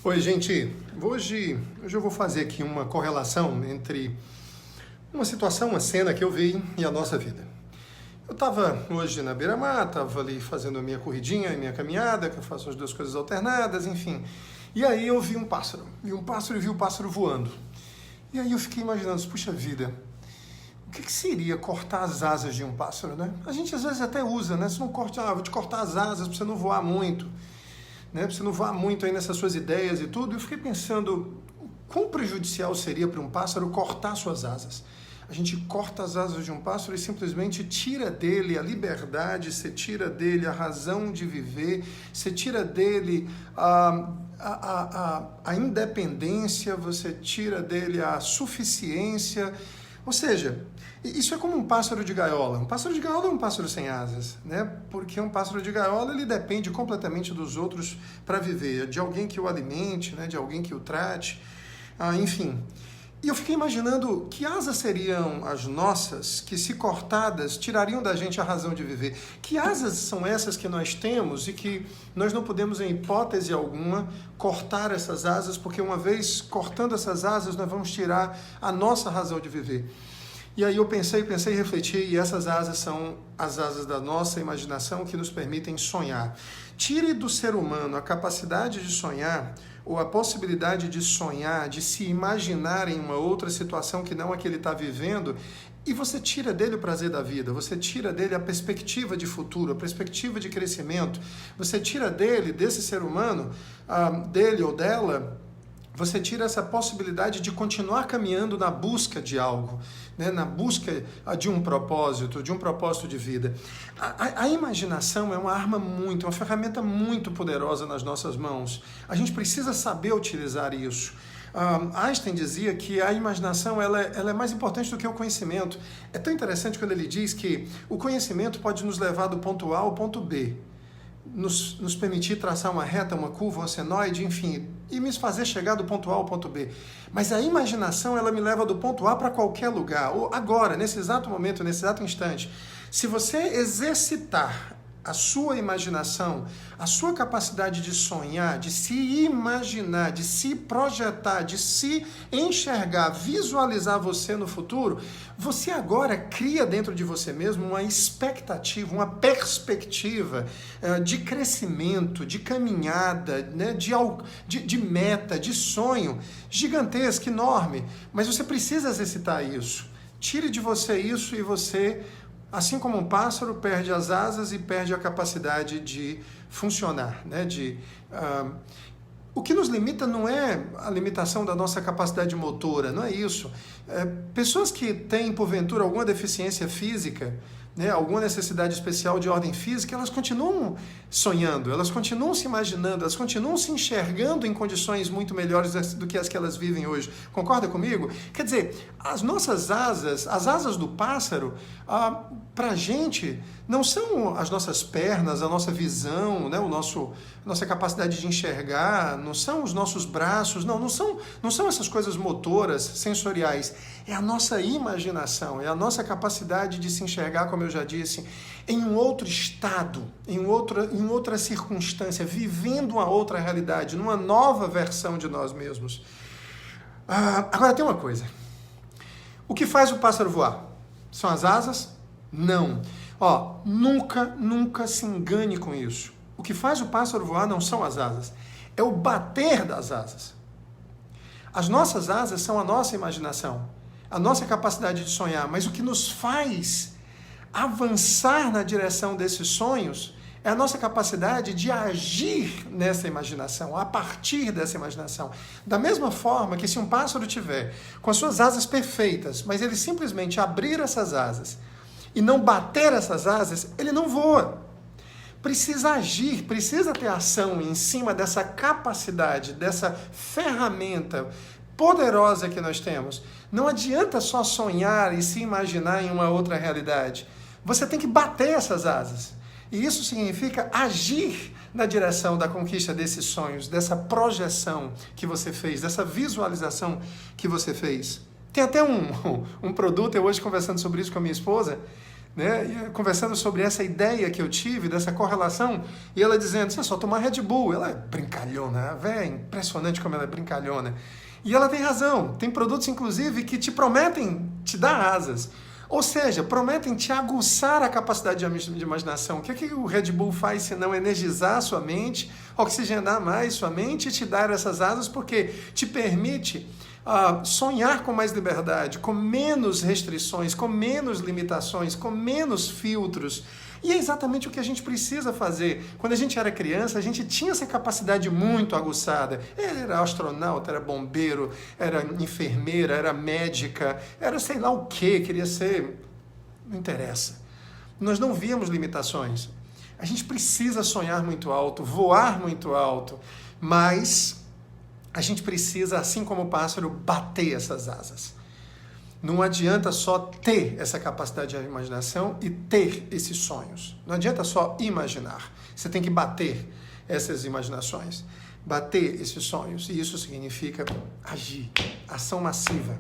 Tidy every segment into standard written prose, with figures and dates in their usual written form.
Oi, gente. Hoje eu vou fazer aqui uma correlação entre uma situação, uma cena que eu vi e a nossa vida. Eu estava hoje na beira-mar, estava ali fazendo a minha corridinha e minha caminhada, que eu faço as duas coisas alternadas, enfim. E aí eu vi um pássaro e vi o pássaro voando. E aí eu fiquei imaginando, puxa vida, o que seria cortar as asas de um pássaro, né? A gente às vezes até usa, né? Se não corta, vou te cortar as asas para você não voar muito. Né, para você não voar muito aí nessas suas ideias e tudo, eu fiquei pensando quão prejudicial seria para um pássaro cortar suas asas. A gente corta as asas de um pássaro e simplesmente tira dele a liberdade, você tira dele a razão de viver, você tira dele a independência, você tira dele a suficiência. Ou seja, isso é como um pássaro de gaiola. Um pássaro de gaiola é um pássaro sem asas, né? Porque um pássaro de gaiola ele depende completamente dos outros para viver, de alguém que o alimente, né? De alguém que o trate, enfim. E eu fiquei imaginando que asas seriam as nossas, que se cortadas tirariam da gente a razão de viver. Que asas são essas que nós temos e que nós não podemos, em hipótese alguma, cortar essas asas, porque uma vez cortando essas asas, nós vamos tirar a nossa razão de viver. E aí eu pensei e refleti, e essas asas são as asas da nossa imaginação que nos permitem sonhar. Tire do ser humano a capacidade de sonhar, ou a possibilidade de sonhar, de se imaginar em uma outra situação que não a que ele está vivendo, e você tira dele o prazer da vida, você tira dele a perspectiva de futuro, a perspectiva de crescimento, você tira dele, desse ser humano, dele ou dela, você tira essa possibilidade de continuar caminhando na busca de algo, né? Na busca de um propósito de vida. A imaginação é uma ferramenta muito poderosa nas nossas mãos. A gente precisa saber utilizar isso. Einstein dizia que a imaginação ela é mais importante do que o conhecimento. É tão interessante quando ele diz que o conhecimento pode nos levar do ponto A ao ponto B. Nos permitir traçar uma reta, uma curva, um senoide, enfim, e me fazer chegar do ponto A ao ponto B. Mas a imaginação, ela me leva do ponto A para qualquer lugar, ou agora, nesse exato momento, nesse exato instante. Se você exercitar a sua imaginação, a sua capacidade de sonhar, de se imaginar, de se projetar, de se enxergar, visualizar você no futuro, você agora cria dentro de você mesmo uma expectativa, uma perspectiva de crescimento, de caminhada, né, de meta, de sonho gigantesca, enorme. Mas você precisa exercitar isso. Tire de você isso e você, assim como um pássaro, perde as asas e perde a capacidade de funcionar, né? O que nos limita não é a limitação da nossa capacidade motora, não é isso. Pessoas que têm, porventura, alguma deficiência física, né, alguma necessidade especial de ordem física, elas continuam sonhando, elas continuam se imaginando, elas continuam se enxergando em condições muito melhores do que as que elas vivem hoje. Concorda comigo? Quer dizer, as nossas asas, as asas do pássaro, para a gente, não são as nossas pernas, a nossa visão, né, nossa capacidade de enxergar, não são os nossos braços, não são essas coisas motoras, sensoriais. É a nossa imaginação, é a nossa capacidade de se enxergar, como eu já disse, em um outro estado, em outra circunstância, vivendo uma outra realidade, numa nova versão de nós mesmos. Agora tem uma coisa. O que faz o pássaro voar? São as asas? Não. Nunca se engane com isso. O que faz o pássaro voar não são as asas, é o bater das asas. As nossas asas são a nossa imaginação, a nossa capacidade de sonhar, mas o que nos faz avançar na direção desses sonhos é a nossa capacidade de agir nessa imaginação, a partir dessa imaginação. Da mesma forma que se um pássaro tiver com as suas asas perfeitas, mas ele simplesmente abrir essas asas e não bater essas asas, ele não voa. Precisa agir, precisa ter ação em cima dessa capacidade, dessa ferramenta poderosa que nós temos. Não adianta só sonhar e se imaginar em uma outra realidade. Você tem que bater essas asas. E isso significa agir na direção da conquista desses sonhos, dessa projeção que você fez, dessa visualização que você fez. Tem até um produto, eu hoje conversando sobre isso com a minha esposa, né? E conversando sobre essa ideia que eu tive, dessa correlação, e ela dizendo, você só tomar Red Bull. Ela é brincalhona, a véia é impressionante como ela é brincalhona. E ela tem razão, tem produtos inclusive que te prometem te dar asas. Ou seja, prometem te aguçar a capacidade de imaginação. O que o Red Bull faz se não energizar a sua mente, oxigenar mais sua mente e te dar essas asas, porque te permite sonhar com mais liberdade, com menos restrições, com menos limitações, com menos filtros. E é exatamente o que a gente precisa fazer. Quando a gente era criança, a gente tinha essa capacidade muito aguçada. Era astronauta, era bombeiro, era enfermeira, era médica, era sei lá o que, queria ser... Não interessa. Nós não víamos limitações. A gente precisa sonhar muito alto, voar muito alto, mas a gente precisa, assim como o pássaro, bater essas asas. Não adianta só ter essa capacidade de imaginação e ter esses sonhos. Não adianta só imaginar. Você tem que bater essas imaginações, bater esses sonhos. E isso significa agir, ação massiva,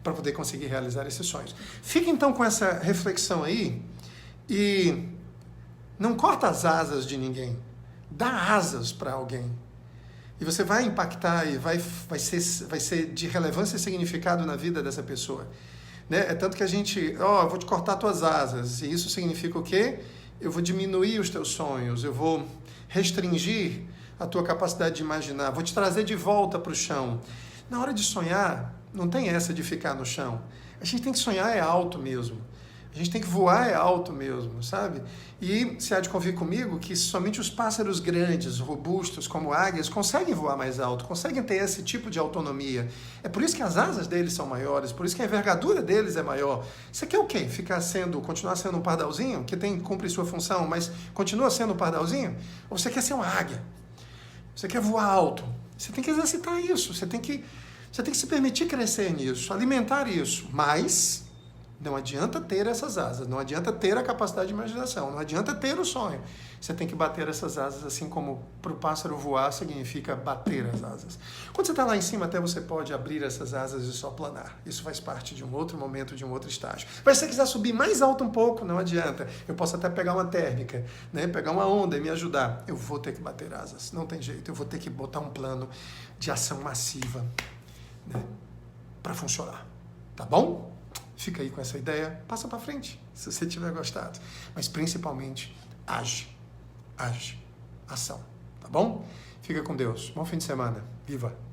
para poder conseguir realizar esses sonhos. Fica então com essa reflexão aí e não corta as asas de ninguém. Dá asas para alguém. E você vai impactar e vai ser de relevância e significado na vida dessa pessoa. Né? É tanto que a gente, eu vou te cortar tuas asas. E isso significa o quê? Eu vou diminuir os teus sonhos, eu vou restringir a tua capacidade de imaginar, vou te trazer de volta para o chão. Na hora de sonhar, não tem essa de ficar no chão. A gente tem que sonhar alto mesmo. A gente tem que voar alto mesmo, sabe? E se há de convir comigo que somente os pássaros grandes, robustos, como águias, conseguem voar mais alto, conseguem ter esse tipo de autonomia. É por isso que as asas deles são maiores, por isso que a envergadura deles é maior. Você quer o quê? Continuar sendo um pardalzinho, que cumpre sua função, mas continua sendo um pardalzinho? Ou você quer ser uma águia? Você quer voar alto? Você tem que exercitar isso, você tem que se permitir crescer nisso, alimentar isso, mas... Não adianta ter essas asas, não adianta ter a capacidade de imaginação, não adianta ter o sonho. Você tem que bater essas asas, assim como para o pássaro voar significa bater as asas. Quando você está lá em cima, até você pode abrir essas asas e só planar. Isso faz parte de um outro momento, de um outro estágio. Mas se você quiser subir mais alto um pouco, não adianta. Eu posso até pegar uma térmica, né? Pegar uma onda e me ajudar. Eu vou ter que bater asas, não tem jeito. Eu vou ter que botar um plano de ação massiva, né? Para funcionar, tá bom? Fica aí com essa ideia, passa para frente, se você tiver gostado. Mas principalmente, age, ação, tá bom? Fica com Deus. Bom fim de semana. Viva!